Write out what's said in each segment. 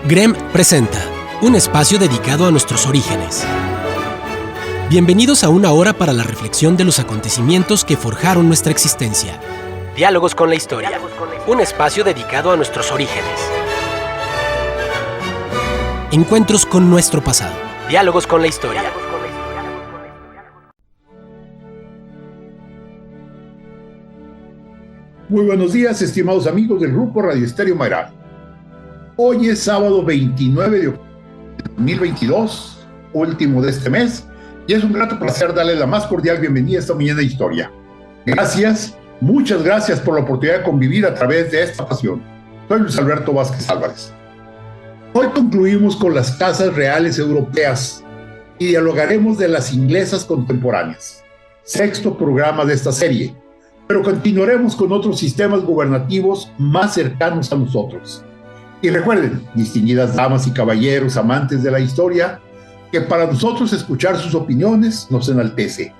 GREM presenta un espacio dedicado a nuestros orígenes. Bienvenidos a una hora para la reflexión de los acontecimientos que forjaron nuestra existencia. Diálogos con la historia. Un espacio dedicado a nuestros orígenes. Encuentros con nuestro pasado. Diálogos con la historia. Muy buenos días, estimados amigos del Grupo Radio Estéreo Mayral. Hoy es sábado 29 de octubre de 2022, último de este mes, y es un grato placer darle la más cordial bienvenida a esta mañana de historia. Gracias, muchas gracias por la oportunidad de convivir a través de esta pasión. Soy Luis Alberto Vázquez Álvarez. Hoy concluimos con las casas reales europeas y dialogaremos de las inglesas contemporáneas, sexto programa de esta serie, pero continuaremos con otros sistemas gubernativos más cercanos a nosotros. Y recuerden, distinguidas damas y caballeros amantes de la historia, que para nosotros escuchar sus opiniones nos enaltece,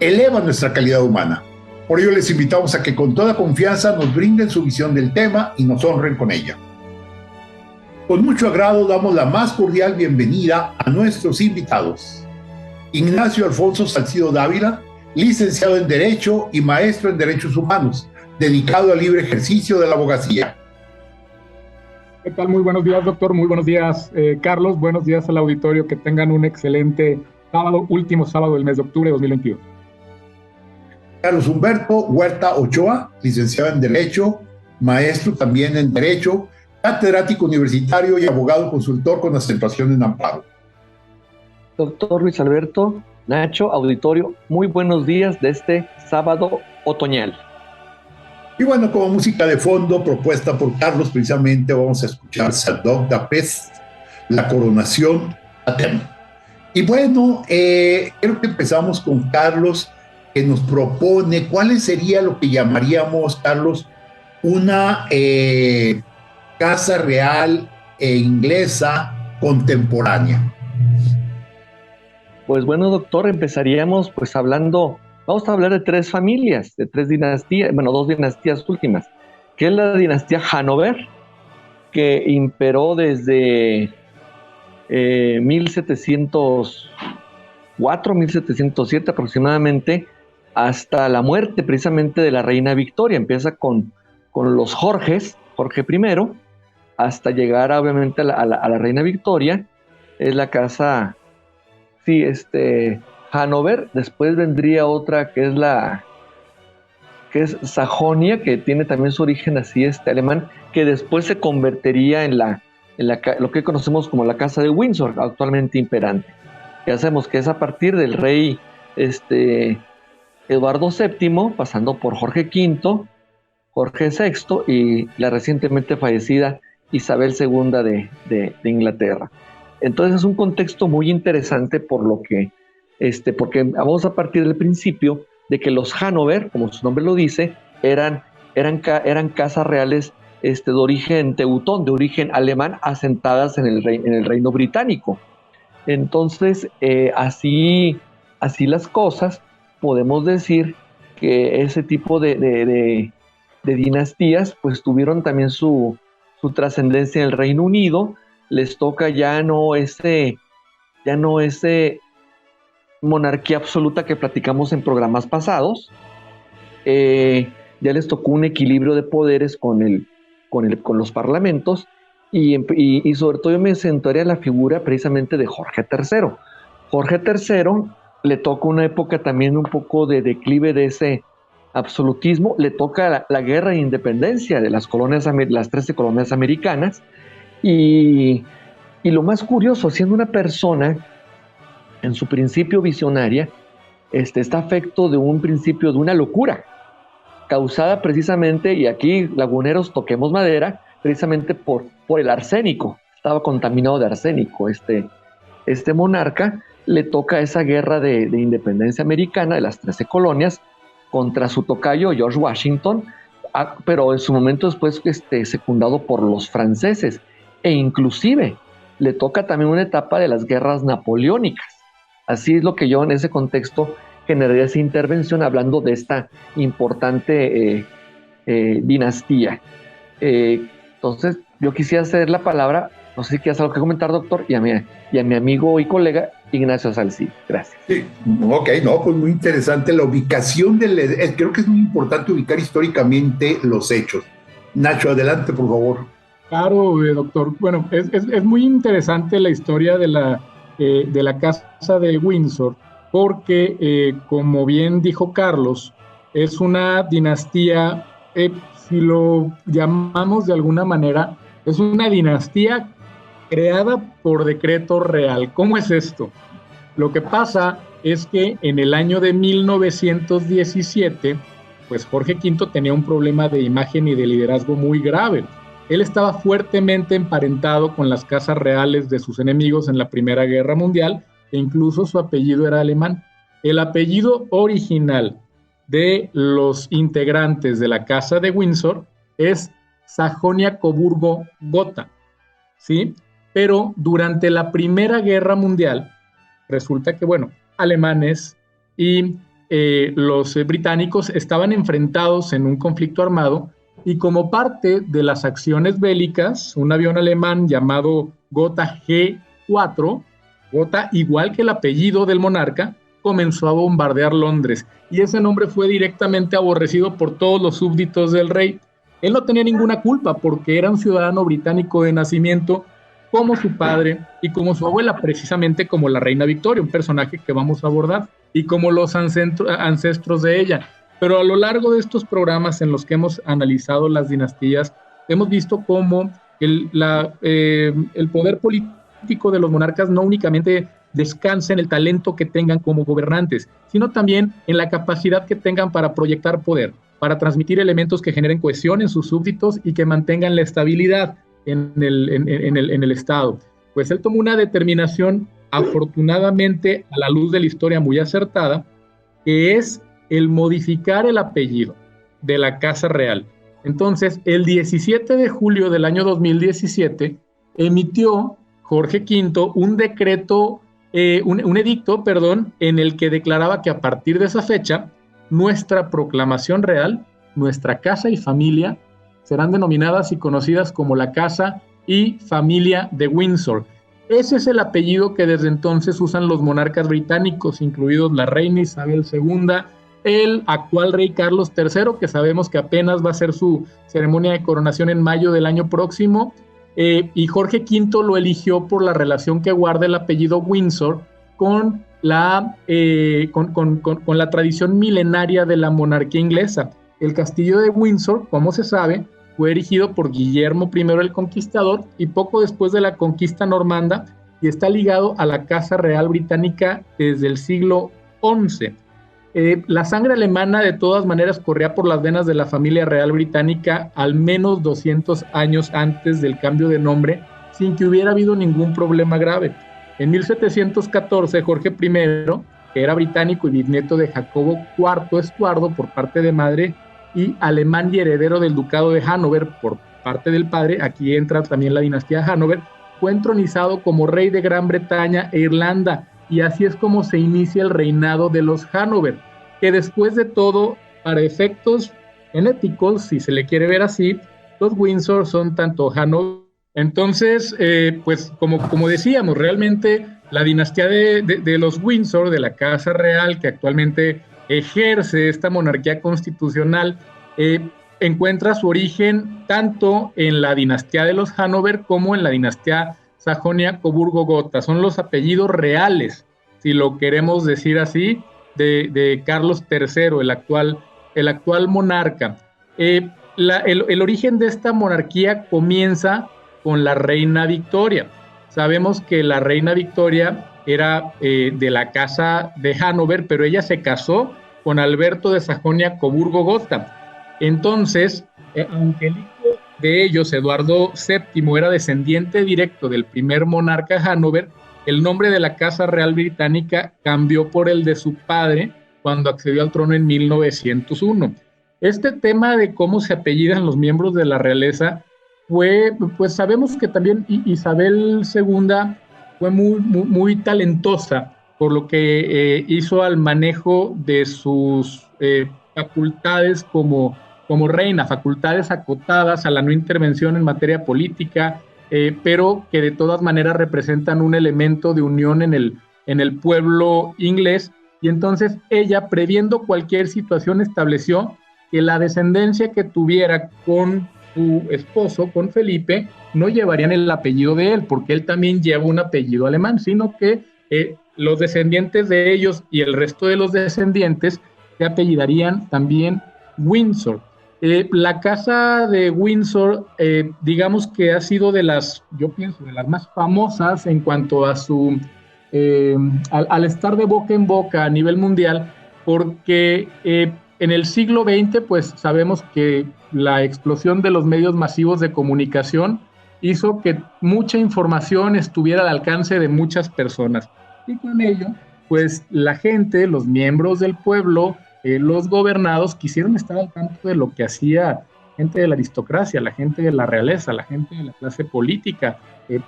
eleva nuestra calidad humana. Por ello les invitamos a que con toda confianza nos brinden su visión del tema y nos honren con ella. Con mucho agrado damos la más cordial bienvenida a nuestros invitados. Ignacio Alfonso Salcido Dávila, licenciado en Derecho y maestro en Derechos Humanos, dedicado al libre ejercicio de la abogacía. ¿Qué tal? Muy buenos días, doctor. Muy buenos días, Carlos. Buenos días al auditorio. Que tengan un excelente sábado, último sábado del mes de octubre de 2022. Carlos Humberto Huerta Ochoa, licenciado en Derecho, maestro también en Derecho, catedrático universitario y abogado consultor con acentuación en amparo. Doctor Luis Alberto, Nacho, auditorio, muy buenos días de este sábado otoñal. Y bueno, como música de fondo propuesta por Carlos, precisamente vamos a escuchar Zadok Dapest, La Coronación Atem. Y bueno, creo que empezamos con Carlos, que nos propone cuál sería lo que llamaríamos, Carlos, una casa real inglesa contemporánea. Pues bueno, doctor, empezaríamos pues hablando, vamos a hablar de tres familias, de tres dinastías, bueno, dos dinastías últimas, que es la dinastía Hanover, que imperó desde 1704, 1707 aproximadamente, hasta la muerte precisamente de la reina Victoria. Empieza con los Jorges, Jorge I, hasta llegar obviamente a la reina Victoria. Es la casa, sí, Hanover. Después vendría otra que es Sajonia, que tiene también su origen así alemán, que después se convertiría en lo que conocemos como la casa de Windsor, actualmente imperante. Ya sabemos que es a partir del rey Eduardo VII, pasando por Jorge V, Jorge VI y la recientemente fallecida Isabel II de Inglaterra. Entonces es un contexto muy interesante porque vamos a partir del principio de que los Hanover, como su nombre lo dice, eran casas reales de origen teutón, de origen alemán, asentadas en el reino británico. Entonces, así las cosas, podemos decir que ese tipo de dinastías pues tuvieron también su trascendencia en el Reino Unido. Les toca ya no ese monarquía absoluta que platicamos en programas pasados. Ya les tocó un equilibrio de poderes con los parlamentos y sobre todo yo me centraría en la figura precisamente de Jorge III. Jorge III le toca una época también un poco de declive de ese absolutismo. Le toca la guerra de independencia de las 13 colonias americanas. Y lo más curioso, siendo una persona en su principio visionaria, está afecto de un principio de una locura, causada precisamente, y aquí laguneros toquemos madera, precisamente por el arsénico. Estaba contaminado de arsénico este monarca. Le toca esa guerra de independencia americana de las 13 colonias contra su tocayo George Washington, pero en su momento después secundado por los franceses, e inclusive le toca también una etapa de las guerras napoleónicas. Así es lo que yo en ese contexto generaría esa intervención hablando de esta importante dinastía. Entonces yo quisiera ceder la palabra No sé si quieres algo que comentar, doctor, y a mi amigo y colega Ignacio Salcí. Gracias. Sí, ok, no, pues muy interesante la ubicación creo que es muy importante ubicar históricamente los hechos. Nacho, adelante, por favor. Claro, doctor. Bueno, es muy interesante la historia de la casa de Windsor, porque, como bien dijo Carlos, es una dinastía, si lo llamamos de alguna manera, es una dinastía creada por decreto real. ¿Cómo es esto? Lo que pasa es que en el año de 1917, pues Jorge V tenía un problema de imagen y de liderazgo muy grave. Él estaba fuertemente emparentado con las casas reales de sus enemigos en la Primera Guerra Mundial, e incluso su apellido era alemán. El apellido original de los integrantes de la Casa de Windsor es Sajonia-Coburgo-Gotha, ¿sí? Pero durante la Primera Guerra Mundial, resulta que, bueno, alemanes y los británicos estaban enfrentados en un conflicto armado, y como parte de las acciones bélicas, un avión alemán llamado Gotha G4, Gotha, igual que el apellido del monarca, comenzó a bombardear Londres, y ese nombre fue directamente aborrecido por todos los súbditos del rey. Él no tenía ninguna culpa porque era un ciudadano británico de nacimiento, como su padre y como su abuela, precisamente como la reina Victoria, un personaje que vamos a abordar, y como los ancestros de ella. Pero a lo largo de estos programas en los que hemos analizado las dinastías, hemos visto cómo el poder político de los monarcas no únicamente descansa en el talento que tengan como gobernantes, sino también en la capacidad que tengan para proyectar poder, para transmitir elementos que generen cohesión en sus súbditos y que mantengan la estabilidad en el Estado. Pues él tomó una determinación, afortunadamente a la luz de la historia muy acertada, que es el modificar el apellido de la Casa Real. Entonces, el 17 de julio del año 2017, emitió Jorge V un decreto, un edicto, en el que declaraba que a partir de esa fecha, nuestra proclamación real, nuestra casa y familia, serán denominadas y conocidas como la Casa y Familia de Windsor. Ese es el apellido que desde entonces usan los monarcas británicos, incluidos la reina Isabel II, el actual rey Carlos III, que sabemos que apenas va a ser su ceremonia de coronación en mayo del año próximo, y Jorge V lo eligió por la relación que guarda el apellido Windsor con la tradición milenaria de la monarquía inglesa. El castillo de Windsor, como se sabe, fue erigido por Guillermo I el Conquistador y poco después de la conquista normanda, y está ligado a la Casa Real Británica desde el siglo XI. La sangre alemana de todas maneras corría por las venas de la familia real británica al menos 200 años antes del cambio de nombre, sin que hubiera habido ningún problema grave. En 1714, Jorge I, que era británico y bisnieto de Jacobo IV Estuardo por parte de madre, y alemán y heredero del ducado de Hannover por parte del padre, aquí entra también la dinastía Hannover, fue entronizado como rey de Gran Bretaña e Irlanda, y así es como se inicia el reinado de los Hannover, que después de todo, para efectos genéticos, si se le quiere ver así, los Windsor son tanto Hannover. Entonces, pues como decíamos, realmente la dinastía de los Windsor, de la Casa Real, que actualmente ejerce esta monarquía constitucional, encuentra su origen tanto en la dinastía de los Hannover como en la dinastía Sajonia-Coburgo-Gotha. Son los apellidos reales, si lo queremos decir así, de Carlos III, el actual monarca. El origen de esta monarquía comienza con la reina Victoria. Sabemos que la reina Victoria era de la casa de Hannover, pero ella se casó con Alberto de Sajonia-Coburgo-Gotha. Entonces, aunque el hijo de ellos, Eduardo VII, era descendiente directo del primer monarca Hannover, el nombre de la Casa Real Británica cambió por el de su padre cuando accedió al trono en 1901. Este tema de cómo se apellidan los miembros de la realeza pues sabemos que también Isabel II fue muy talentosa, por lo que hizo al manejo de sus facultades como reina, facultades acotadas a la no intervención en materia política, pero que de todas maneras representan un elemento de unión en el pueblo inglés. Y entonces ella, previendo cualquier situación, estableció que la descendencia que tuviera con su esposo, con Felipe, no llevarían el apellido de él, porque él también lleva un apellido alemán, sino que los descendientes de ellos y el resto de los descendientes se apellidarían también Windsor. La casa de Windsor, digamos que ha sido yo pienso, de las más famosas en cuanto a su... al estar de boca en boca a nivel mundial, porque en el siglo XX, pues sabemos que la explosión de los medios masivos de comunicación hizo que mucha información estuviera al alcance de muchas personas. Y con ello, pues la gente, los miembros del pueblo, los gobernados quisieron estar al tanto de lo que hacía gente de la aristocracia, la gente de la realeza, la gente de la clase política,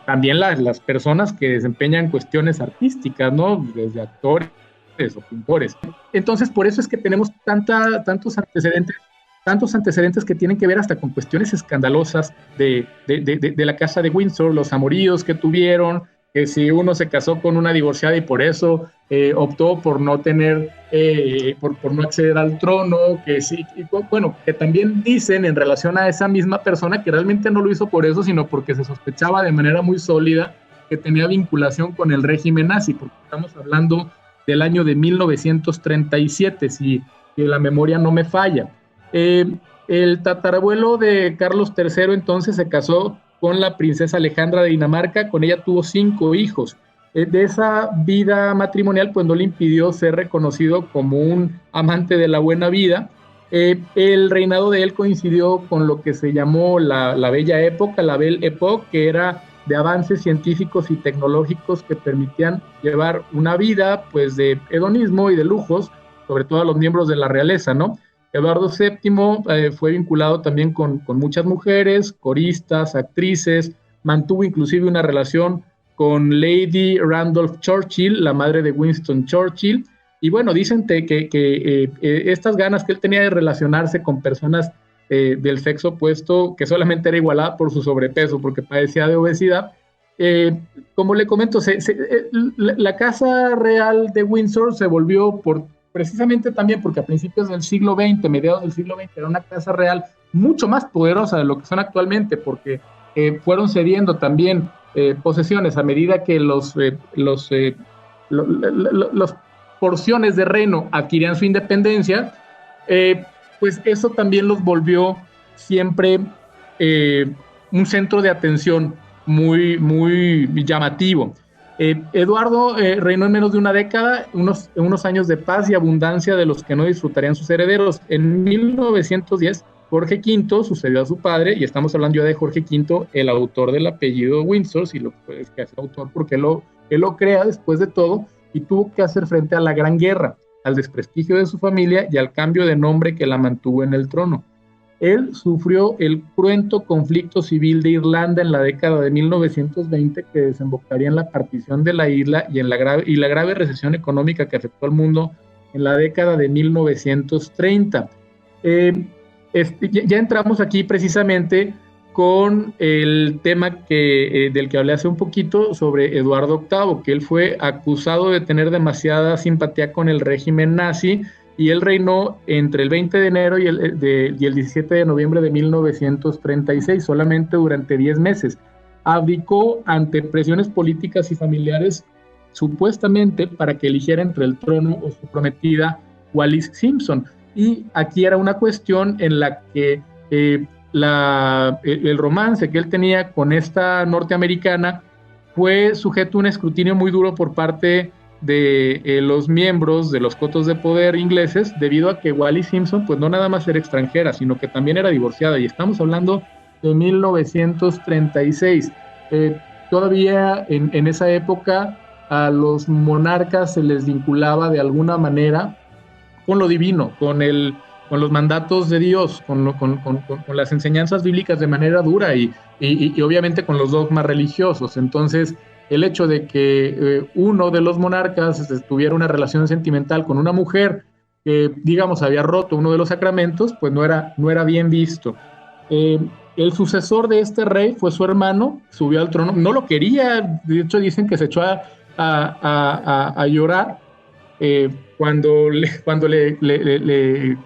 también las personas que desempeñan cuestiones artísticas, ¿no? Desde actores o pintores. Entonces, por eso es que tenemos tantos antecedentes que tienen que ver hasta con cuestiones escandalosas de la casa de Windsor, los amoríos que tuvieron, que si uno se casó con una divorciada y por eso optó por no tener, por no acceder al trono, que sí, bueno, que también dicen en relación a esa misma persona que realmente no lo hizo por eso, sino porque se sospechaba de manera muy sólida que tenía vinculación con el régimen nazi, porque estamos hablando del año de 1937, si la memoria no me falla. El tatarabuelo de Carlos III entonces se casó con la princesa Alejandra de Dinamarca, con ella tuvo 5 hijos. De esa vida matrimonial, pues no le impidió ser reconocido como un amante de la buena vida. El reinado de él coincidió con lo que se llamó la Bella Época, la Belle Époque, que era de avances científicos y tecnológicos que permitían llevar una vida pues de hedonismo y de lujos, sobre todo a los miembros de la realeza, ¿no? Eduardo VII fue vinculado también con muchas mujeres, coristas, actrices, mantuvo inclusive una relación con Lady Randolph Churchill, la madre de Winston Churchill, y bueno, dicen que estas ganas que él tenía de relacionarse con personas del sexo opuesto, que solamente era igualada por su sobrepeso, porque padecía de obesidad. Como le comento, la Casa Real de Windsor se volvió precisamente también porque a principios del siglo XX, mediados del siglo XX, era una casa real mucho más poderosa de lo que son actualmente, porque fueron cediendo también posesiones a medida que las porciones de reino adquirían su independencia, pues eso también los volvió siempre un centro de atención muy, muy llamativo. Eduardo reinó en menos de una década, unos años de paz y abundancia de los que no disfrutarían sus herederos. En 1910, Jorge V sucedió a su padre, y estamos hablando ya de Jorge V, el autor del apellido Windsor, si lo puedes que hacer autor, porque él lo crea después de todo, y tuvo que hacer frente a la Gran Guerra, al desprestigio de su familia y al cambio de nombre que la mantuvo en el trono. Él sufrió el cruento conflicto civil de Irlanda en la década de 1920, que desembocaría en la partición de la isla y la grave recesión económica que afectó al mundo en la década de 1930. Ya entramos aquí precisamente con el tema del que hablé hace un poquito sobre Eduardo VIII, que él fue acusado de tener demasiada simpatía con el régimen nazi, y él reinó entre el 20 de enero y el 17 de noviembre de 1936, solamente durante 10 meses. Abdicó ante presiones políticas y familiares, supuestamente para que eligiera entre el trono o su prometida Wallis Simpson. Y aquí era una cuestión en la que el romance que él tenía con esta norteamericana fue sujeto a un escrutinio muy duro por parte de los miembros de los cotos de poder ingleses, debido a que Wallis Simpson pues no nada más era extranjera, sino que también era divorciada, y estamos hablando de 1936. Todavía en esa época a los monarcas se les vinculaba de alguna manera con lo divino, con los mandatos de Dios, con las enseñanzas bíblicas de manera dura y obviamente con los dogmas religiosos. Entonces, el hecho de que uno de los monarcas tuviera una relación sentimental con una mujer que, digamos, había roto uno de los sacramentos, pues no era bien visto. El sucesor de este rey fue su hermano, subió al trono, no lo quería, de hecho dicen que se echó a llorar cuando le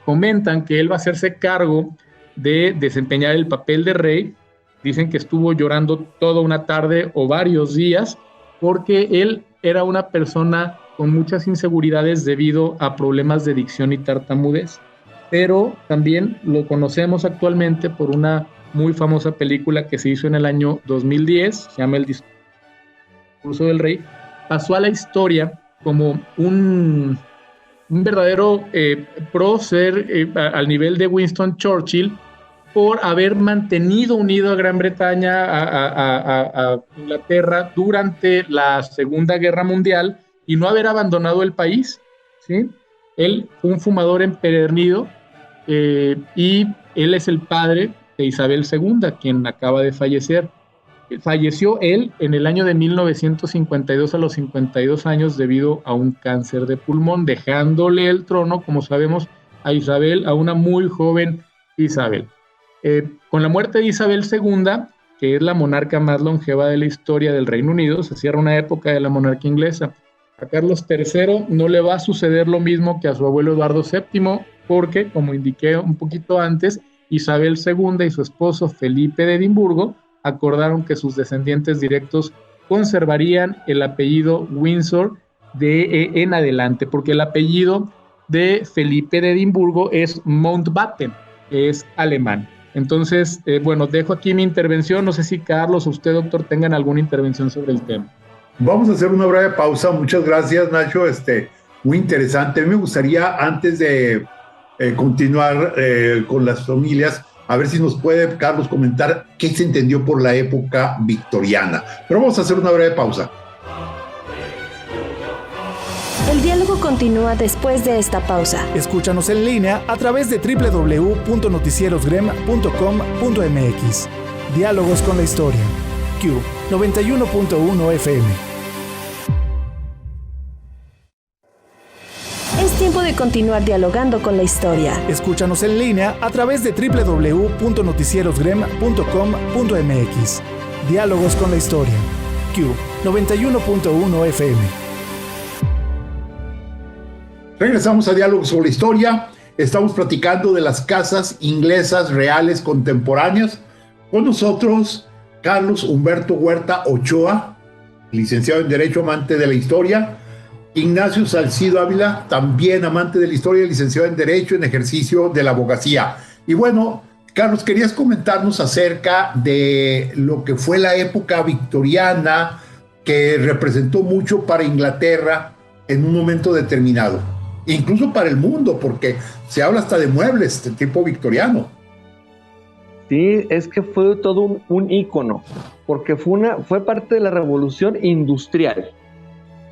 comentan que él va a hacerse cargo de desempeñar el papel de rey. Dicen que estuvo llorando toda una tarde o varios días porque él era una persona con muchas inseguridades debido a problemas de dicción y tartamudez, pero también lo conocemos actualmente por una muy famosa película que se hizo en el año 2010, se llama El discurso del rey. Pasó a la historia como un verdadero prócer al nivel de Winston Churchill por haber mantenido unido a Gran Bretaña, a Inglaterra durante la Segunda Guerra Mundial y no haber abandonado el país, ¿sí? Él fue un fumador empedernido y él es el padre de Isabel II, quien acaba de fallecer. Falleció él en el año de 1952 a los 52 años debido a un cáncer de pulmón, dejándole el trono, como sabemos, a Isabel, a una muy joven Isabel. Con la muerte de Isabel II, que es la monarca más longeva de la historia del Reino Unido, se cierra una época de la monarquía inglesa. A Carlos III no le va a suceder lo mismo que a su abuelo Eduardo VII, porque, como indiqué un poquito antes, Isabel II y su esposo Felipe de Edimburgo acordaron que sus descendientes directos conservarían el apellido Windsor en adelante, porque el apellido de Felipe de Edimburgo es Mountbatten, que es alemán. Entonces, bueno, dejo aquí mi intervención. No sé si Carlos o usted, doctor, tengan alguna intervención sobre el tema. Vamos a hacer una breve pausa. Muchas gracias, Nacho. Muy interesante. A mí me gustaría, antes de continuar con las familias, a ver si nos puede, Carlos, comentar qué se entendió por la época victoriana. Pero vamos a hacer una breve pausa. El diálogo continúa después de esta pausa. Escúchanos en línea a través de www.noticierosgrem.com.mx. Diálogos con la historia. Q 91.1 FM. Es tiempo de continuar dialogando con la historia. Escúchanos en línea a través de www.noticierosgrem.com.mx. Diálogos con la historia. Q 91.1 FM. Regresamos a Diálogos sobre la Historia. Estamos platicando de las casas inglesas reales contemporáneas. Con nosotros, Carlos Humberto Huerta Ochoa, licenciado en Derecho, amante de la historia. Ignacio Salcido Ávila, también amante de la historia, licenciado en Derecho, en ejercicio de la abogacía. Y bueno, Carlos, querías comentarnos acerca de lo que fue la época victoriana, que representó mucho para Inglaterra en un momento determinado. Incluso para el mundo, porque se habla hasta de muebles de tipo victoriano. Sí, es que fue todo un ícono, porque fue parte de la revolución industrial,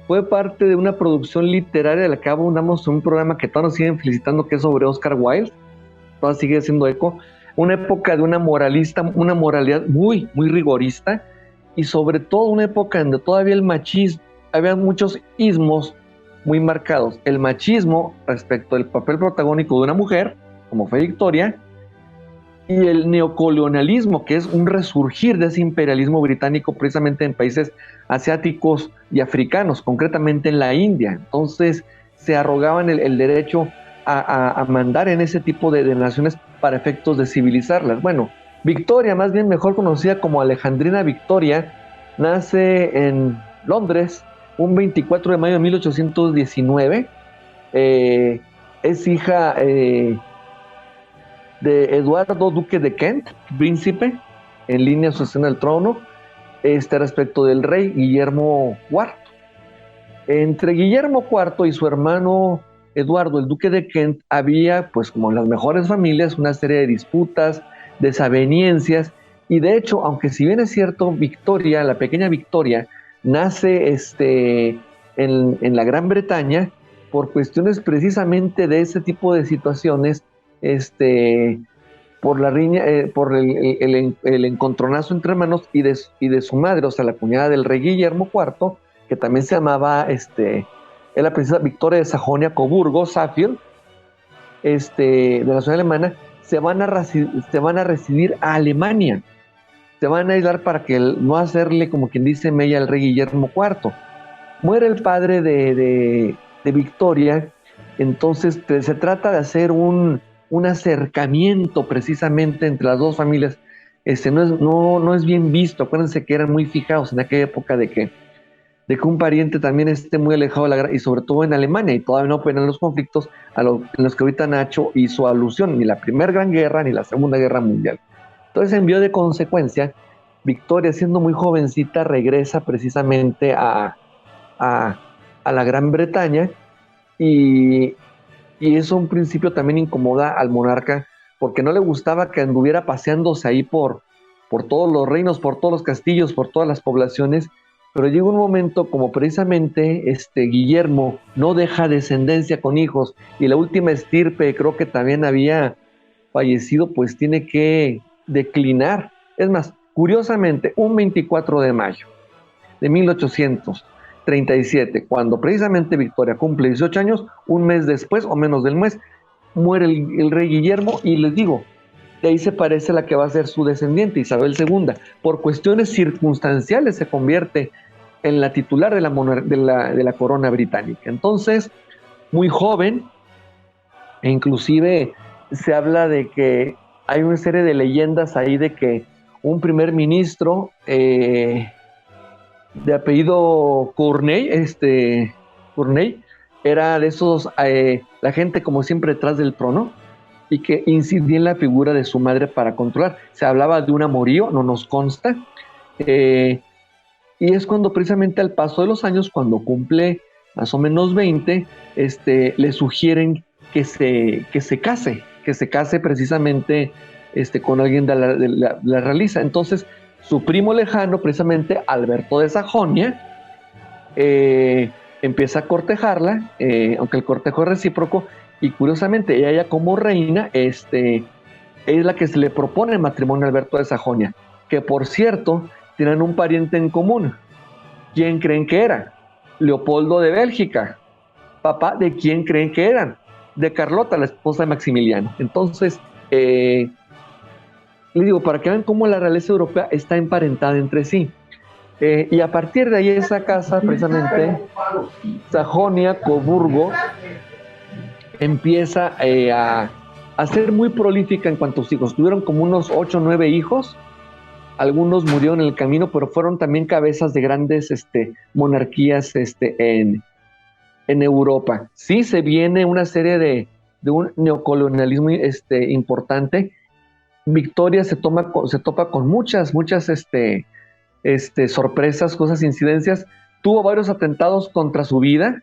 fue parte de una producción literaria de la que abundamos en un programa que todos nos siguen felicitando, que es sobre Oscar Wilde, todavía sigue siendo eco, una época de una moralidad muy, muy rigorista, y sobre todo una época donde todavía el machismo, había muchos ismos muy marcados. El machismo respecto del papel protagónico de una mujer, como fue Victoria, y el neocolonialismo, que es un resurgir de ese imperialismo británico precisamente en países asiáticos y africanos, concretamente en la India. Entonces se arrogaban el derecho a mandar en ese tipo de naciones para efectos de civilizarlas. Bueno, Victoria, más bien mejor conocida como Alejandrina Victoria, nace en Londres un 24 de mayo de 1819, es hija de Eduardo, duque de Kent, príncipe, en línea sucesión al trono, respecto del rey Guillermo IV. Entre Guillermo IV y su hermano Eduardo, el duque de Kent, había, pues como en las mejores familias, una serie de disputas, desavenencias, y de hecho, aunque si bien es cierto, Victoria, la pequeña Victoria, nace en la Gran Bretaña por cuestiones precisamente de ese tipo de situaciones, por la riña, por el encontronazo entre hermanos y de su madre, o sea, la cuñada del rey Guillermo IV, que también se llamaba, es la princesa Victoria de Sajonia-Coburgo, Saffield, de la nación alemana, se van a residir a Alemania. Se van a aislar para que no hacerle, como quien dice, mella al rey Guillermo IV. Muere el padre de Victoria, entonces se trata de hacer un acercamiento precisamente entre las dos familias. No es bien visto. Acuérdense que eran muy fijados en aquella época de que un pariente también esté muy alejado de la guerra, y sobre todo en Alemania, y todavía no operan los conflictos en los que ahorita Nacho hizo alusión, ni la Primera Gran Guerra ni la Segunda Guerra Mundial. Entonces envió de consecuencia, Victoria, siendo muy jovencita, regresa precisamente a la Gran Bretaña, y eso en principio también incomoda al monarca, porque no le gustaba que anduviera paseándose ahí por todos los reinos, por todos los castillos, por todas las poblaciones. Pero llega un momento, como precisamente Guillermo no deja descendencia con hijos, y la última estirpe creo que también había fallecido, pues tiene que declinar. Es más, curiosamente, un 24 de mayo de 1837, cuando precisamente Victoria cumple 18 años, un mes después, o menos del mes, muere el rey Guillermo, y les digo, de ahí se parece la que va a ser su descendiente, Isabel II. Por cuestiones circunstanciales se convierte en la titular de la corona británica. Entonces, muy joven, e inclusive se habla de que hay una serie de leyendas ahí de que un primer ministro de apellido Courtney, era de esos, la gente como siempre detrás del trono, y que incidía en la figura de su madre para controlar. Se hablaba de un amorío, no nos consta, y es cuando precisamente al paso de los años, cuando cumple más o menos 20, le sugieren que se case precisamente con alguien de la realeza. Entonces, su primo lejano, precisamente Alberto de Sajonia, empieza a cortejarla, aunque el cortejo es recíproco, y curiosamente ella como reina es la que se le propone el matrimonio a Alberto de Sajonia, que por cierto tienen un pariente en común. ¿Quién creen que era? Leopoldo de Bélgica. ¿Papá de quién creen que eran? De Carlota, la esposa de Maximiliano. Entonces, les digo, para que vean cómo la realeza europea está emparentada entre sí. Y a partir de ahí esa casa, precisamente, Sajonia-Coburgo, empieza a ser muy prolífica en cuanto a hijos. Tuvieron como unos 8 o 9 hijos. Algunos murieron en el camino, pero fueron también cabezas de grandes monarquías en Europa. Sí se viene una serie de un neocolonialismo importante. Victoria se topa con muchas sorpresas, cosas, incidencias. Tuvo varios atentados contra su vida,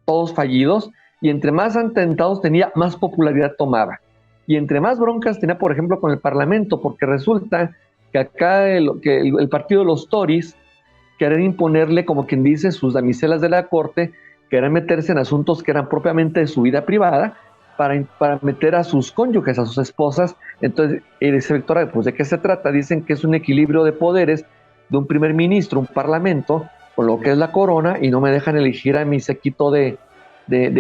todos fallidos, y entre más atentados tenía, más popularidad tomaba. Y entre más broncas tenía, por ejemplo, con el Parlamento, porque resulta que acá el partido de los Tories querían imponerle, como quien dice, sus damiselas de la corte, querían meterse en asuntos que eran propiamente de su vida privada, para meter a sus cónyuges, a sus esposas. Entonces, dice Victoria, pues ¿de qué se trata? Dicen que es un equilibrio de poderes de un primer ministro, un parlamento, con lo que es la corona, y no me dejan elegir a mi séquito de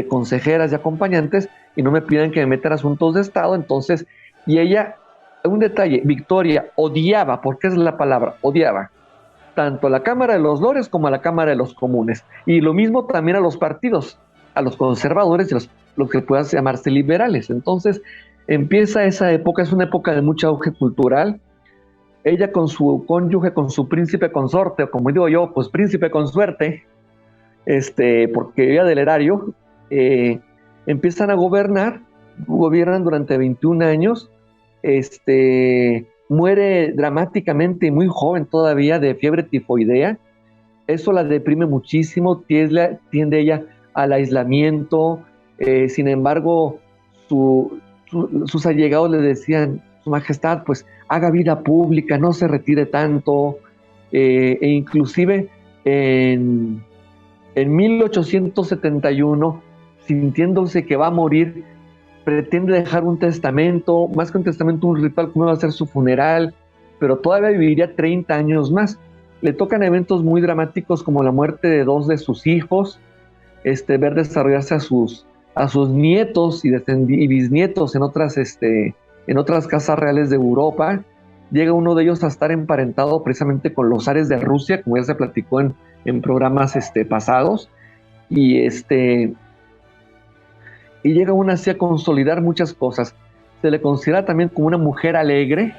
consejeras y acompañantes, y no me piden que me metan asuntos de Estado. Entonces, y ella, un detalle, Victoria odiaba, porque es la palabra, odiaba, tanto a la Cámara de los Lores como a la Cámara de los Comunes, y lo mismo también a los partidos, a los conservadores y los que puedan llamarse liberales. Entonces, empieza esa época, es una época de mucho auge cultural. Ella con su cónyuge, con su príncipe consorte, o como digo yo, pues príncipe con suerte, porque vivía del erario, empiezan a gobiernan durante 21 años, muere dramáticamente y muy joven todavía de fiebre tifoidea. Eso la deprime muchísimo, tiende ella al aislamiento. Sin embargo, sus allegados le decían, Su Majestad, pues haga vida pública, no se retire tanto, e inclusive en 1871, sintiéndose que va a morir, pretende dejar un testamento, más que un testamento, un ritual, como va a ser su funeral, pero todavía viviría 30 años más. Le tocan eventos muy dramáticos como la muerte de 2 de sus hijos, ver desarrollarse a sus nietos y bisnietos en otras en otras casas reales de Europa. Llega uno de ellos a estar emparentado precisamente con los zares de Rusia, como ya se platicó en programas pasados, y llega aún así a consolidar muchas cosas. Se le considera también como una mujer alegre,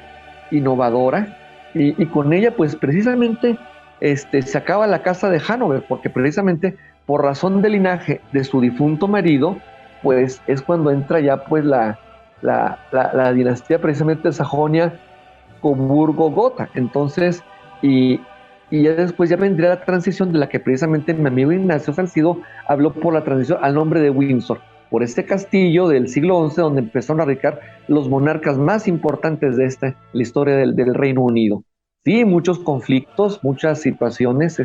innovadora, y con ella pues precisamente se acaba la casa de Hannover, porque precisamente por razón del linaje de su difunto marido, pues es cuando entra ya pues la dinastía precisamente de Sajonia, Coburgo-Gotha. Entonces, y ya después ya vendría la transición de la que precisamente mi amigo Ignacio Salcido habló, por la transición al nombre de Windsor, por este castillo del siglo XI donde empezaron a radicar los monarcas más importantes de la historia del Reino Unido. Sí, muchos conflictos, muchas situaciones,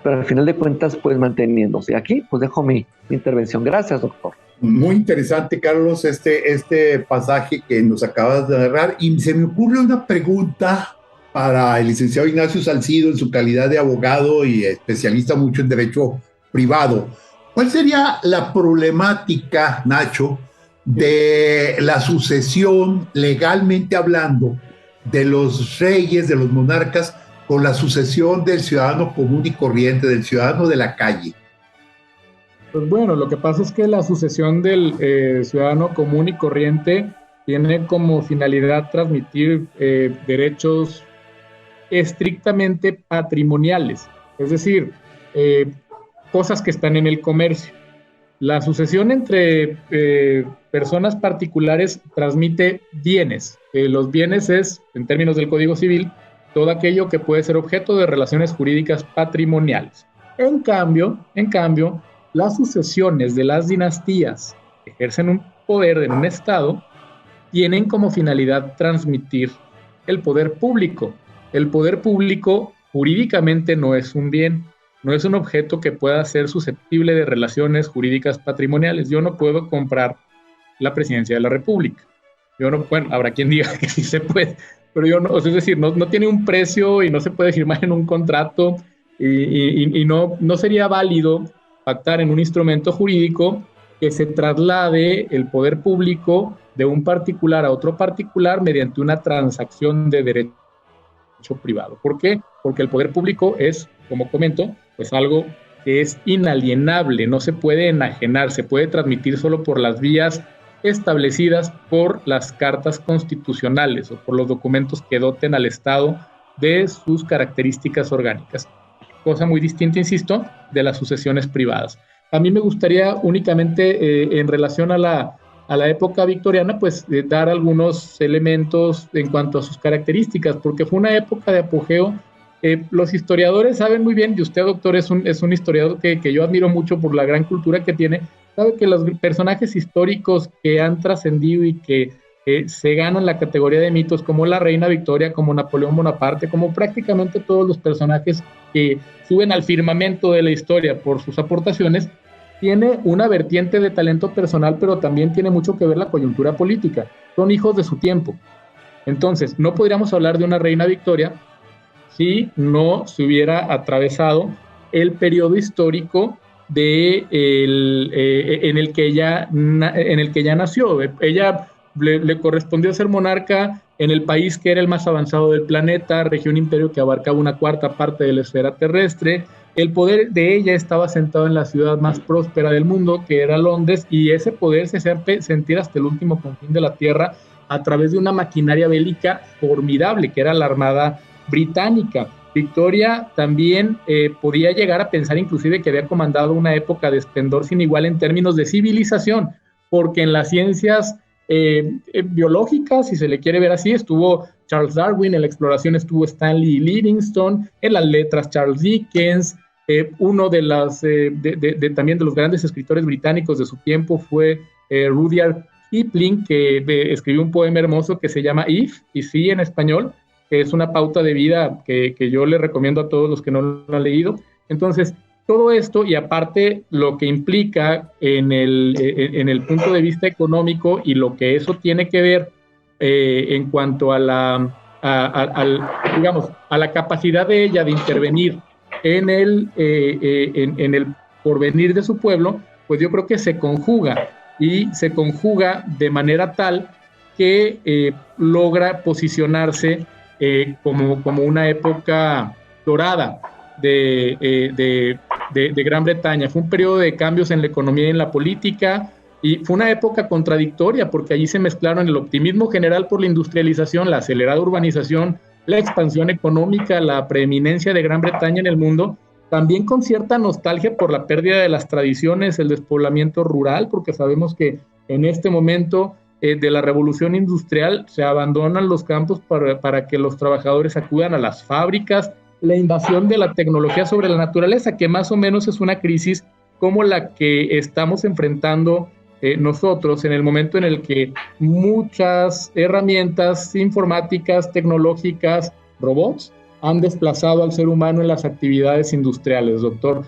pero al final de cuentas pues manteniéndose. Aquí pues dejo mi intervención. Gracias, doctor. Muy interesante, Carlos, este pasaje que nos acabas de narrar, y se me ocurre una pregunta para el licenciado Ignacio Salcido en su calidad de abogado y especialista mucho en derecho privado. ¿Cuál sería la problemática, Nacho, de la sucesión, legalmente hablando, de los reyes, de los monarcas, con la sucesión del ciudadano común y corriente, del ciudadano de la calle? Pues bueno, lo que pasa es que la sucesión del ciudadano común y corriente tiene como finalidad transmitir derechos estrictamente patrimoniales, es decir, cosas que están en el comercio. La sucesión entre personas particulares transmite bienes. Los bienes es, en términos del Código Civil, todo aquello que puede ser objeto de relaciones jurídicas patrimoniales. En cambio, las sucesiones de las dinastías que ejercen un poder en un estado tienen como finalidad transmitir el poder público. El poder público jurídicamente no es un bien, no es un objeto que pueda ser susceptible de relaciones jurídicas patrimoniales. Yo no puedo comprar la presidencia de la República. Bueno, habrá quien diga que sí se puede, pero yo no, es decir, no tiene un precio y no se puede firmar en un contrato y no sería válido pactar en un instrumento jurídico que se traslade el poder público de un particular a otro particular mediante una transacción de derecho privado. ¿Por qué? Porque el poder público es, como comento, pues algo que es inalienable, no se puede enajenar, se puede transmitir solo por las vías establecidas por las cartas constitucionales o por los documentos que doten al Estado de sus características orgánicas. Cosa muy distinta, insisto, de las sucesiones privadas. A mí me gustaría únicamente, en relación a la época victoriana, pues dar algunos elementos en cuanto a sus características, porque fue una época de apogeo. Los historiadores saben muy bien, y usted, doctor, es un historiador que yo admiro mucho por la gran cultura que tiene, sabe que los personajes históricos que han trascendido y que se ganan la categoría de mitos, como la reina Victoria, como Napoleón Bonaparte, como prácticamente todos los personajes que suben al firmamento de la historia por sus aportaciones, tiene una vertiente de talento personal, pero también tiene mucho que ver la coyuntura política. Son hijos de su tiempo. Entonces, no podríamos hablar de una reina Victoria si no se hubiera atravesado el periodo histórico en el que ella nació. Ella le correspondió ser monarca en el país que era el más avanzado del planeta, región imperio que abarcaba una cuarta parte de la esfera terrestre. El poder de ella estaba sentado en la ciudad más próspera del mundo, que era Londres, y ese poder se hacía sentir hasta el último confín de la tierra a través de una maquinaria bélica formidable, que era la Armada Británica. Victoria también podía llegar a pensar inclusive que había comandado una época de esplendor sin igual en términos de civilización, porque en las ciencias biológicas, si se le quiere ver así, estuvo Charles Darwin, en la exploración estuvo Stanley Livingstone, en las letras Charles Dickens, uno de también de los grandes escritores británicos de su tiempo fue Rudyard Kipling, que escribió un poema hermoso que se llama If, y sí en español, que es una pauta de vida que yo le recomiendo a todos los que no lo han leído. Entonces, todo esto, y aparte lo que implica en el punto de vista económico y lo que eso tiene que ver en cuanto a la capacidad de ella de intervenir en el porvenir de su pueblo, pues yo creo que se conjuga de manera tal que logra posicionarse como una época dorada de Gran Bretaña. Fue un periodo de cambios en la economía y en la política, y fue una época contradictoria porque allí se mezclaron el optimismo general por la industrialización, la acelerada urbanización, la expansión económica, la preeminencia de Gran Bretaña en el mundo, también con cierta nostalgia por la pérdida de las tradiciones, el despoblamiento rural, porque sabemos que en este momento de la revolución industrial se abandonan los campos para que los trabajadores acudan a las fábricas, la invasión de la tecnología sobre la naturaleza, que más o menos es una crisis como la que estamos enfrentando nosotros en el momento en el que muchas herramientas informáticas, tecnológicas, robots, han desplazado al ser humano en las actividades industriales, doctor.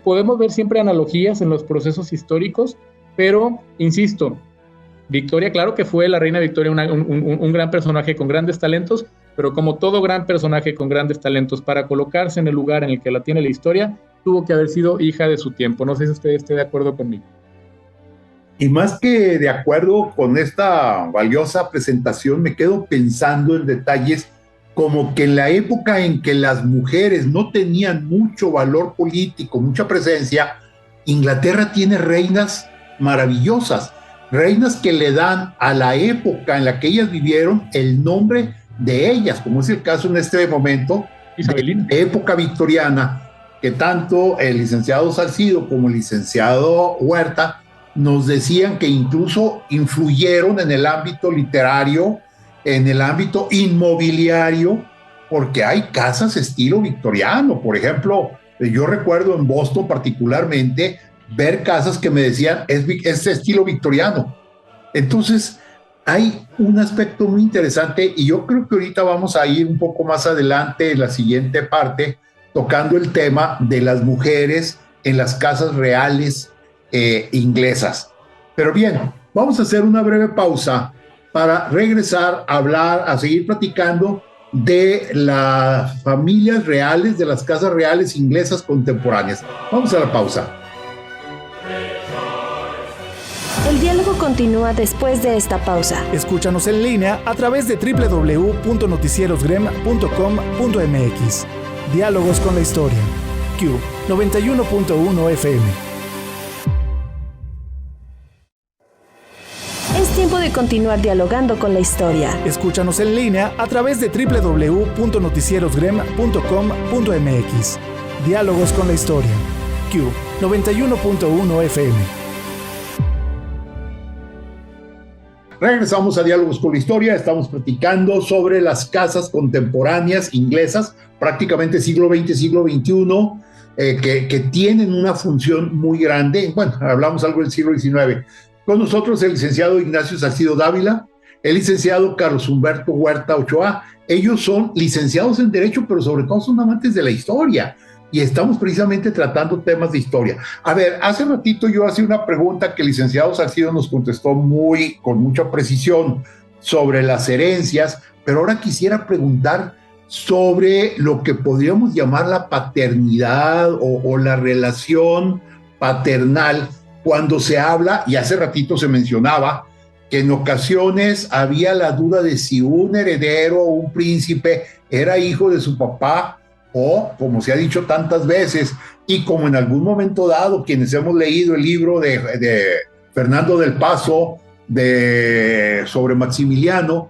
Podemos ver siempre analogías en los procesos históricos, pero, insisto, Victoria, claro que fue la reina Victoria un gran personaje con grandes talentos, pero como todo gran personaje con grandes talentos, para colocarse en el lugar en el que la tiene la historia, tuvo que haber sido hija de su tiempo. No sé si usted esté de acuerdo conmigo. Y más que de acuerdo con esta valiosa presentación, me quedo pensando en detalles como que en la época en que las mujeres no tenían mucho valor político, mucha presencia, Inglaterra tiene reinas maravillosas, reinas que le dan a la época en la que ellas vivieron el nombre de ellas, como es el caso en este momento, de época victoriana, que tanto el licenciado Salcido como el licenciado Huerta nos decían que incluso influyeron en el ámbito literario, en el ámbito inmobiliario, porque hay casas estilo victoriano. Por ejemplo, yo recuerdo en Boston particularmente ver casas que me decían es estilo victoriano. Entonces hay un aspecto muy interesante, y yo creo que ahorita vamos a ir un poco más adelante en la siguiente parte tocando el tema de las mujeres en las casas reales inglesas. Pero bien, vamos a hacer una breve pausa para regresar a hablar, a seguir platicando de las familias reales, de las casas reales inglesas contemporáneas. Vamos a la pausa. El diálogo continúa después de esta pausa. Escúchanos en línea a través de www.noticierosgrem.com.mx. Diálogos con la historia. Q 91.1 FM. Es tiempo de continuar dialogando con la historia. Escúchanos en línea a través de www.noticierosgrem.com.mx. Diálogos con la historia. Q 91.1 FM. Regresamos a Diálogos con la Historia. Estamos platicando sobre las casas contemporáneas inglesas, prácticamente siglo XX, siglo XXI, que tienen una función muy grande. Bueno, hablamos algo del siglo XIX. Con nosotros el licenciado Ignacio Salcido Dávila, el licenciado Carlos Humberto Huerta Ochoa. Ellos son licenciados en Derecho, pero sobre todo son amantes de la historia. Y estamos precisamente tratando temas de historia. A ver, hace ratito yo hacía una pregunta que el licenciado Salcido nos contestó con mucha precisión sobre las herencias, pero ahora quisiera preguntar sobre lo que podríamos llamar la paternidad o la relación paternal, cuando se habla, y hace ratito se mencionaba, que en ocasiones había la duda de si un heredero o un príncipe era hijo de su papá, o, como se ha dicho tantas veces, y como en algún momento dado, quienes hemos leído el libro de Fernando del Paso sobre Maximiliano,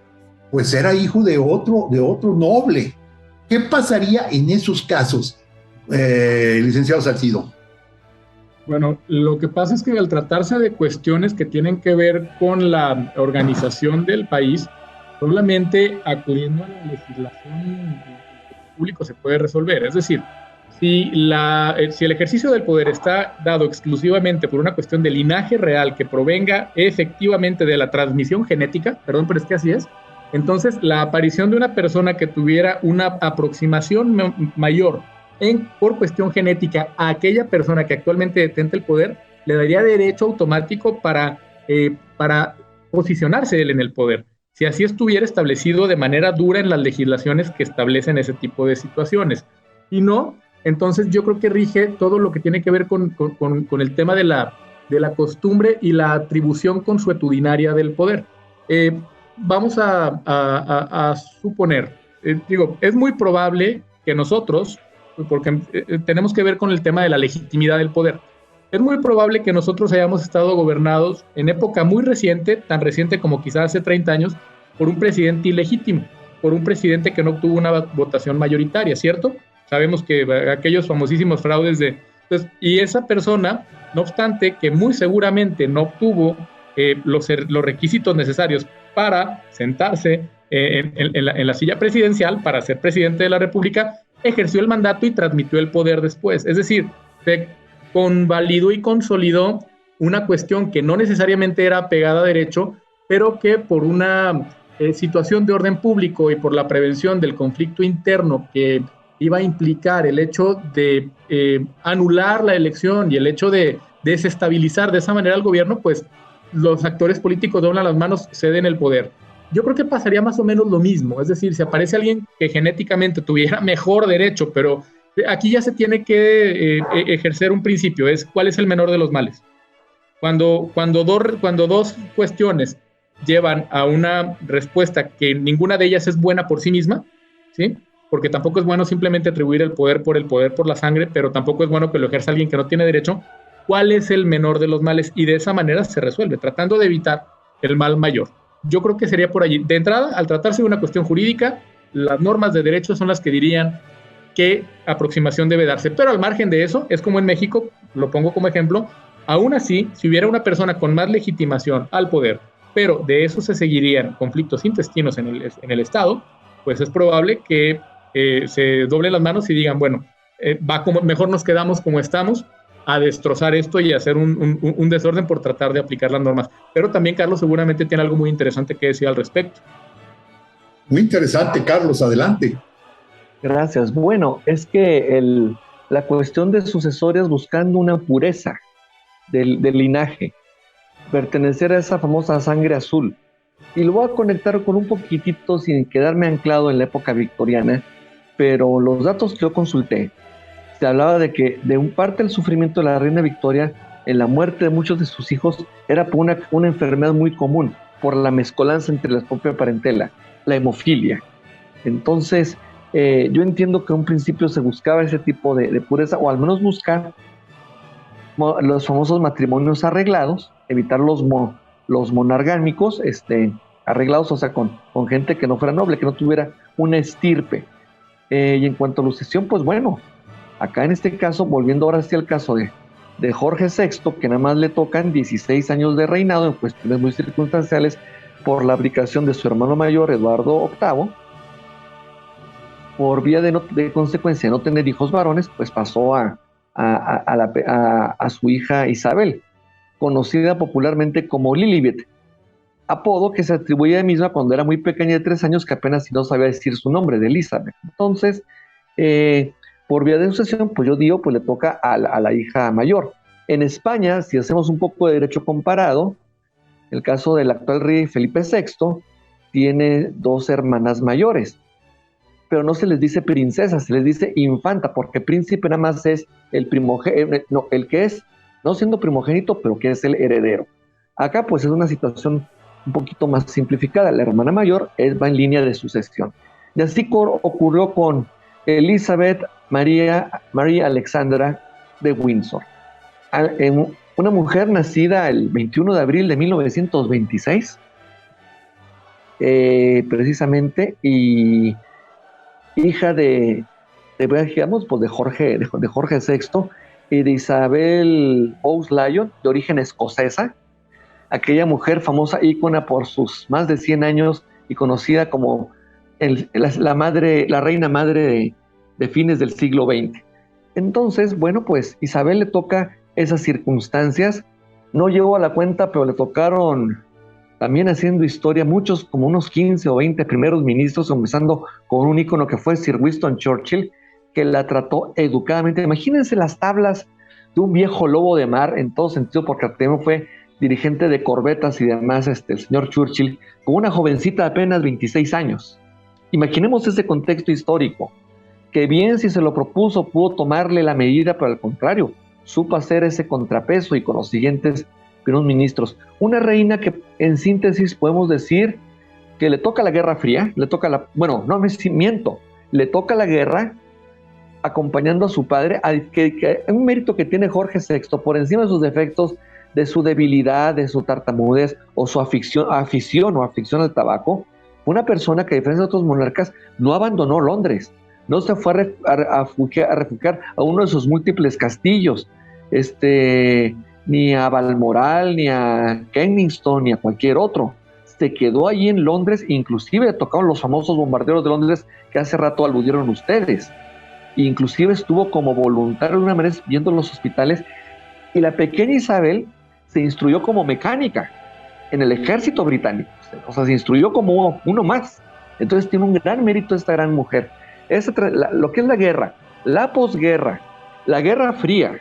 pues era hijo de otro noble. ¿Qué pasaría en esos casos, licenciado Salcido? Bueno, lo que pasa es que al tratarse de cuestiones que tienen que ver con la organización del país, solamente acudiendo a la legislación público se puede resolver. Es decir, si el ejercicio del poder está dado exclusivamente por una cuestión de linaje real que provenga efectivamente de la transmisión genética, perdón, pero es que así es, entonces la aparición de una persona que tuviera una aproximación mayor por cuestión genética a aquella persona que actualmente detenta el poder, le daría derecho automático para posicionarse él en el poder, si así estuviera establecido de manera dura en las legislaciones que establecen ese tipo de situaciones. Y no, entonces yo creo que rige todo lo que tiene que ver con el tema de la costumbre y la atribución consuetudinaria del poder. vamos a suponer, es muy probable que nosotros, porque tenemos que ver con el tema de la legitimidad del poder, es muy probable que nosotros hayamos estado gobernados en época muy reciente, tan reciente como quizás hace 30 años, por un presidente ilegítimo, por un presidente que no obtuvo una votación mayoritaria, ¿cierto? Sabemos que aquellos famosísimos fraudes Entonces, y esa persona, no obstante, que muy seguramente no obtuvo los requisitos necesarios para sentarse en la silla presidencial, para ser presidente de la República, ejerció el mandato y transmitió el poder después. Es decir, se convalidó y consolidó una cuestión que no necesariamente era pegada a derecho, pero que por una situación de orden público y por la prevención del conflicto interno que iba a implicar el hecho de anular la elección y el hecho de desestabilizar de esa manera al gobierno, pues los actores políticos doblan las manos, ceden el poder. Yo creo que pasaría más o menos lo mismo, es decir, si aparece alguien que genéticamente tuviera mejor derecho, pero aquí ya se tiene que ejercer un principio, es cuál es el menor de los males. Cuando dos cuestiones llevan a una respuesta que ninguna de ellas es buena por sí misma, ¿sí? Porque tampoco es bueno simplemente atribuir el poder por la sangre, pero tampoco es bueno que lo ejerza alguien que no tiene derecho. ¿Cuál es el menor de los males? Y de esa manera se resuelve, tratando de evitar el mal mayor. Yo creo que sería por allí. De entrada, al tratarse de una cuestión jurídica, las normas de derecho son las que dirían qué aproximación debe darse. Pero al margen de eso, es como en México, lo pongo como ejemplo, aún así, si hubiera una persona con más legitimación al poder, pero de eso se seguirían conflictos intestinos en el Estado, pues es probable que se doblen las manos y digan, bueno, mejor nos quedamos como estamos, a destrozar esto y hacer un desorden por tratar de aplicar las normas. Pero también Carlos seguramente tiene algo muy interesante que decir al respecto. Muy interesante, Carlos, adelante. Gracias. Bueno, es que la cuestión de sucesores buscando una pureza del linaje, pertenecer a esa famosa sangre azul. Y lo voy a conectar con un poquitito sin quedarme anclado en la época victoriana, pero los datos que yo consulté, se hablaba de que de un parte del sufrimiento de la reina Victoria en la muerte de muchos de sus hijos era por una enfermedad muy común, por la mezcolanza entre la propia parentela, la hemofilia. Entonces, yo entiendo que en un principio se buscaba ese tipo de pureza, o al menos buscar los famosos matrimonios arreglados, evitar los monargámicos arreglados, o sea, con gente que no fuera noble, que no tuviera una estirpe. Y en cuanto a la sucesión, pues bueno, acá en este caso, volviendo ahora hacia el caso de Jorge VI, que nada más le tocan 16 años de reinado en cuestiones muy circunstanciales por la abdicación de su hermano mayor, Eduardo VIII, por vía de consecuencia no tener hijos varones, pues pasó a su hija Isabel, conocida popularmente como Lilibet, apodo que se atribuía a ella misma cuando era muy pequeña de 3 años, que apenas si no sabía decir su nombre, de Elizabeth. Entonces, por vía de sucesión, pues yo digo, pues le toca a la hija mayor. En España, si hacemos un poco de derecho comparado, el caso del actual rey Felipe VI tiene 2 hermanas mayores, pero no se les dice princesa, se les dice infanta, porque príncipe nada más es el primogénito, el que es, no siendo primogénito, pero que es el heredero. Acá pues es una situación un poquito más simplificada, la hermana mayor va en línea de sucesión. Y así ocurrió con Elizabeth María Alexandra de Windsor, una mujer nacida el 21 de abril de 1926, precisamente, y hija de Jorge VI y de Isabel Bowes-Lyon, de origen escocesa, aquella mujer famosa, ícona por sus más de 100 años y conocida como la reina madre de fines del siglo XX. Entonces, bueno, pues Isabel le toca esas circunstancias, no llegó a la cuenta, pero le tocaron también haciendo historia muchos, como unos 15 o 20 primeros ministros, empezando con un ícono que fue Sir Winston Churchill, que la trató educadamente. Imagínense las tablas de un viejo lobo de mar en todo sentido, porque también fue dirigente de corbetas y demás, el señor Churchill, con una jovencita de apenas 26 años. Imaginemos ese contexto histórico, que bien si se lo propuso pudo tomarle la medida, pero al contrario, supo hacer ese contrapeso y con los siguientes primeros ministros. Una reina que en síntesis podemos decir que le toca la Guerra Fría, le toca le toca la guerra acompañando a su padre, que un mérito que tiene Jorge VI, por encima de sus defectos, de su debilidad, de su tartamudez, o su afición al tabaco, una persona que, a diferencia de otros monarcas, no abandonó Londres, no se fue a refugiar a uno de sus múltiples castillos, ni a Balmoral, ni a Kensington, ni a cualquier otro. Se quedó allí en Londres, inclusive le tocaron los famosos bombarderos de Londres que hace rato aludieron ustedes. Inclusive estuvo como voluntario de una manera viendo los hospitales, y la pequeña Isabel se instruyó como mecánica en el ejército británico, o sea, se instruyó como uno más. Entonces tiene un gran mérito esta gran mujer. Lo que es la guerra, la posguerra, la Guerra Fría,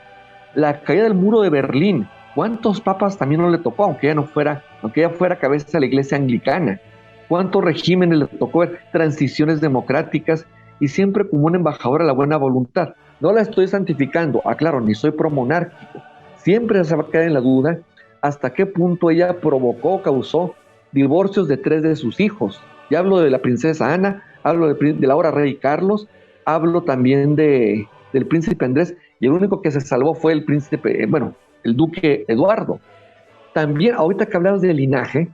la caída del muro de Berlín, ¿cuántos papas también no le tocó, aunque ella fuera cabeza de la iglesia anglicana? ¿Cuántos regímenes le tocó ver? Transiciones democráticas, y siempre como una embajadora de la buena voluntad. No la estoy santificando, aclaro, ni soy promonárquico. Siempre se va a quedar en la duda hasta qué punto ella causó divorcios de 3 de sus hijos. Ya hablo de la princesa Ana, hablo del ahora rey Carlos, hablo también del príncipe Andrés, y el único que se salvó fue el duque Eduardo. También, ahorita que hablamos de linaje,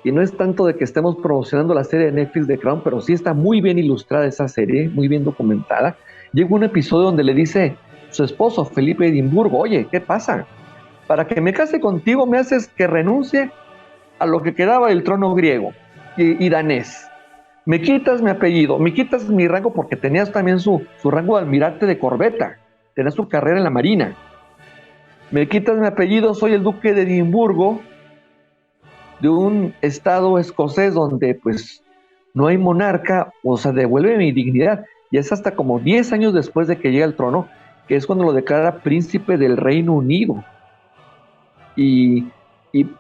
y no es tanto de que estemos promocionando la serie de Netflix de Crown, pero sí está muy bien ilustrada esa serie, muy bien documentada. Llega un episodio donde le dice su esposo, Felipe de Edimburgo: oye, ¿qué pasa? Para que me case contigo me haces que renuncie a lo que quedaba del trono griego y danés. Me quitas mi apellido, me quitas mi rango, porque tenías también su rango de almirante de corbeta, tenías su carrera en la marina. Me quitas mi apellido, soy el duque de Edimburgo, de un estado escocés donde pues no hay monarca, o sea, devuelve mi dignidad. Y es hasta como 10 años después de que llega al trono, que es cuando lo declara príncipe del Reino Unido. Y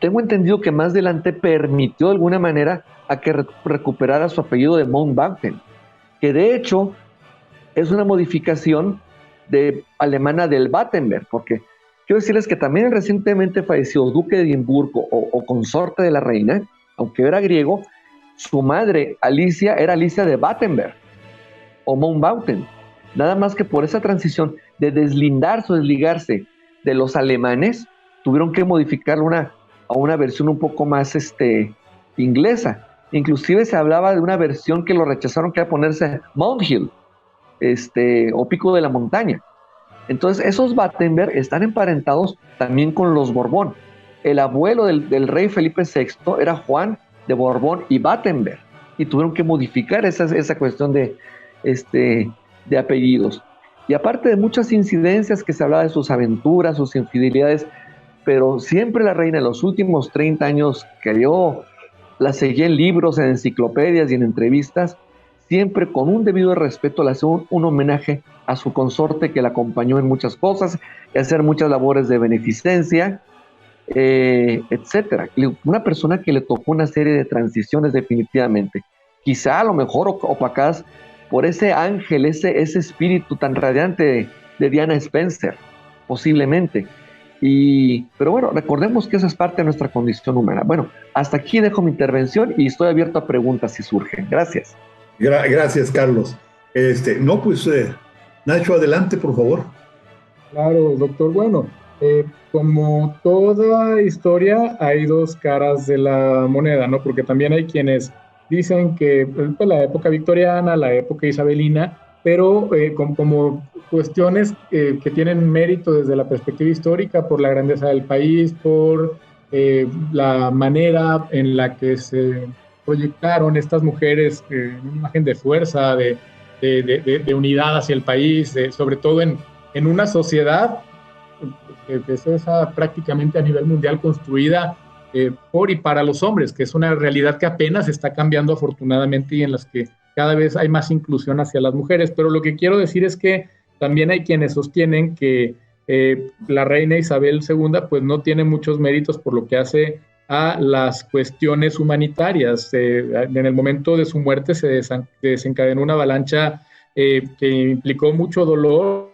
tengo entendido que más adelante permitió de alguna manera a que recuperara su apellido de Mountbatten, que de hecho es una modificación alemana del Battenberg, porque quiero decirles que también el recientemente fallecido duque de Edimburgo o consorte de la reina, aunque era griego, su madre Alicia era Alicia de Battenberg o Mountbatten. Nada más que por esa transición de deslindarse o desligarse de los alemanes, tuvieron que modificarlo a una versión un poco más inglesa. Inclusive se hablaba de una versión que lo rechazaron, que era ponerse Mounthill, o Pico de la Montaña. Entonces esos Battenberg están emparentados también con los Borbón. El abuelo del rey Felipe VI era Juan de Borbón y Battenberg, y tuvieron que modificar esa cuestión de apellidos. Y aparte de muchas incidencias que se hablaba de sus aventuras, sus infidelidades, pero siempre la reina en los últimos 30 años que yo la seguí en libros, en enciclopedias y en entrevistas, siempre con un debido respeto le hace un homenaje a su consorte que la acompañó en muchas cosas, y hacer muchas labores de beneficencia, etcétera. Una persona que le tocó una serie de transiciones definitivamente, quizá a lo mejor opacadas por ese ángel, ese espíritu tan radiante de Diana Spencer, posiblemente. Pero bueno, recordemos que esa es parte de nuestra condición humana. Bueno, hasta aquí dejo mi intervención y estoy abierto a preguntas si surgen. Gracias. Gracias, Carlos. Nacho, adelante, por favor. Claro, doctor. Bueno, como toda historia, hay 2 caras de la moneda, ¿no? Porque también hay quienes dicen que pues, la época victoriana, la época isabelina, pero como cuestiones que tienen mérito desde la perspectiva histórica, por la grandeza del país, por la manera en la que se proyectaron estas mujeres, una imagen de fuerza, de unidad hacia el país, sobre todo en una sociedad que es esa prácticamente a nivel mundial construida por y para los hombres, que es una realidad que apenas está cambiando afortunadamente y en las que cada vez hay más inclusión hacia las mujeres. Pero lo que quiero decir es que también hay quienes sostienen que la reina Isabel II pues no tiene muchos méritos por lo que hace a las cuestiones humanitarias. En el momento de su muerte se desencadenó una avalancha que implicó mucho dolor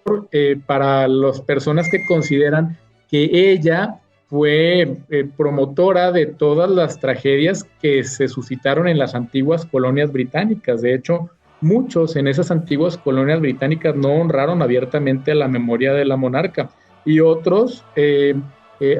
para las personas que consideran que ella fue promotora de todas las tragedias que se suscitaron en las antiguas colonias británicas. De hecho, muchos en esas antiguas colonias británicas no honraron abiertamente la memoria de la monarca, y otros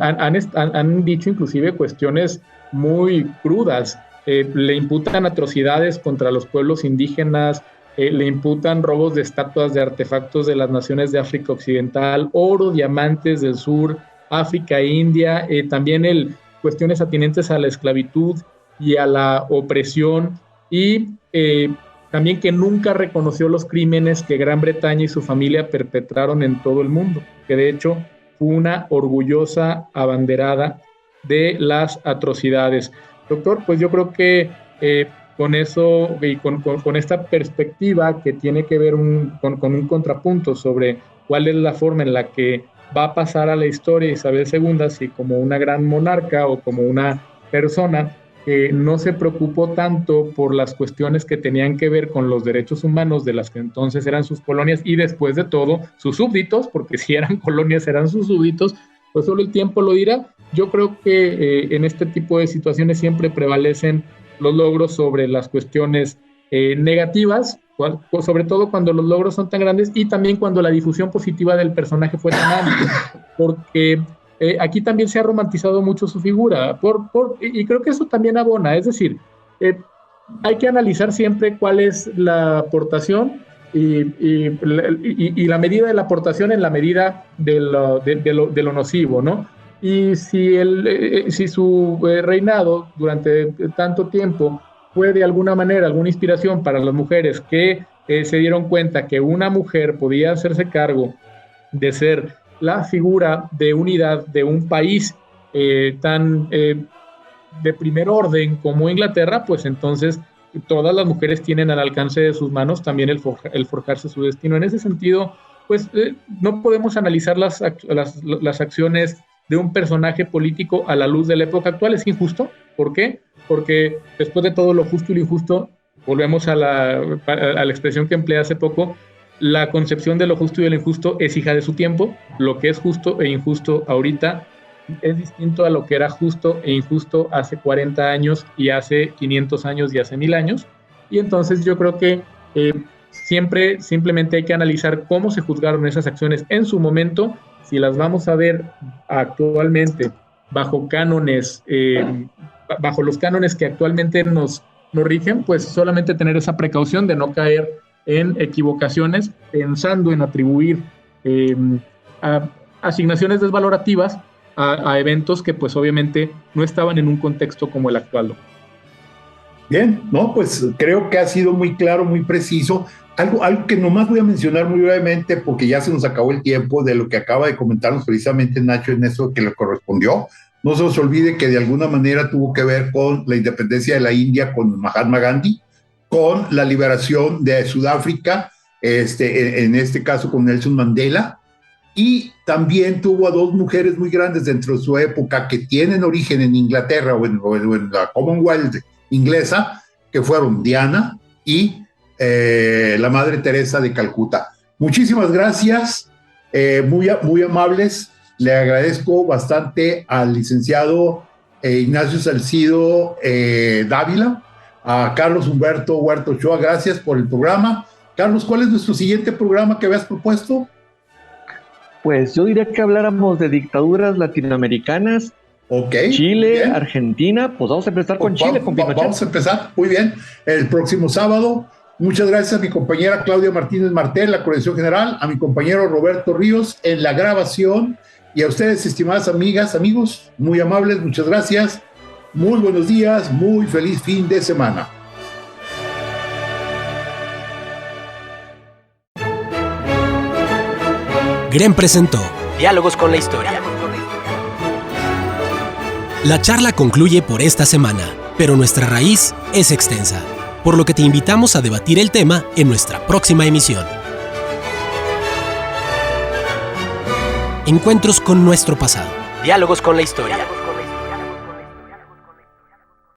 han dicho inclusive cuestiones muy crudas. Le imputan atrocidades contra los pueblos indígenas, le imputan robos de estatuas de artefactos de las naciones de África Occidental, oro, diamantes del sur, África e India, también cuestiones atinentes a la esclavitud y a la opresión, y también que nunca reconoció los crímenes que Gran Bretaña y su familia perpetraron en todo el mundo, que de hecho fue una orgullosa abanderada de las atrocidades. Doctor, pues yo creo que con eso y con esta perspectiva que tiene que ver con un contrapunto sobre cuál es la forma en la que va a pasar a la historia Isabel II, si como una gran monarca o como una persona que no se preocupó tanto por las cuestiones que tenían que ver con los derechos humanos de las que entonces eran sus colonias y después de todo sus súbditos, porque si eran colonias eran sus súbditos, pues solo el tiempo lo dirá. Yo creo que en este tipo de situaciones siempre prevalecen los logros sobre las cuestiones negativas, sobre todo cuando los logros son tan grandes y también cuando la difusión positiva del personaje fue tan amplia, porque aquí también se ha romantizado mucho su figura, y creo que eso también abona, es decir, hay que analizar siempre cuál es la aportación y la medida de la aportación en la medida de lo nocivo, ¿no? Y si su reinado durante tanto tiempo fue de alguna manera alguna inspiración para las mujeres que se dieron cuenta que una mujer podía hacerse cargo de ser la figura de unidad de un país tan de primer orden como Inglaterra, pues entonces todas las mujeres tienen al alcance de sus manos también el forjarse su destino. En ese sentido, pues no podemos analizar las acciones de un personaje político a la luz de la época actual. Es injusto. ¿Por qué? Porque después de todo lo justo y lo injusto, volvemos a la expresión que empleé hace poco, la concepción de lo justo y de lo injusto es hija de su tiempo. Lo que es justo e injusto ahorita es distinto a lo que era justo e injusto hace 40 años y hace 500 años y hace 1000 años. Y entonces yo creo que simplemente hay que analizar cómo se juzgaron esas acciones en su momento. Si las vamos a ver actualmente bajo cánones, bajo los cánones que actualmente nos rigen, pues solamente tener esa precaución de no caer en equivocaciones pensando en atribuir asignaciones desvalorativas a eventos que pues obviamente no estaban en un contexto como el actual. Bien, no, pues creo que ha sido muy claro, muy preciso. Algo que nomás voy a mencionar muy brevemente porque ya se nos acabó el tiempo de lo que acaba de comentarnos precisamente Nacho en eso que le correspondió. No se nos olvide que de alguna manera tuvo que ver con la independencia de la India, con Mahatma Gandhi, con la liberación de Sudáfrica, en este caso con Nelson Mandela, y también tuvo a dos mujeres muy grandes dentro de su época que tienen origen en Inglaterra o en la Commonwealth inglesa, que fueron Diana y la Madre Teresa de Calcuta. Muchísimas gracias, muy amables. Le agradezco bastante al licenciado Ignacio Salcido Dávila, a Carlos Humberto Huerta Ochoa, gracias por el programa. Carlos, ¿cuál es nuestro siguiente programa que habías propuesto? Pues yo diría que habláramos de dictaduras latinoamericanas. Okay, Chile, bien. Argentina, pues vamos a empezar con Chile, con Pinochet. Vamos a empezar, muy bien, el próximo sábado. Muchas gracias a mi compañera Claudia Martínez Martel, la coordinación general, a mi compañero Roberto Ríos en la grabación, y a ustedes, estimadas amigas, amigos, muy amables, muchas gracias, muy buenos días, muy feliz fin de semana. GREN presentó Diálogos con la Historia. La charla concluye por esta semana, pero nuestra raíz es extensa, por lo que te invitamos a debatir el tema en nuestra próxima emisión. Encuentros con nuestro pasado. Diálogos con la Historia.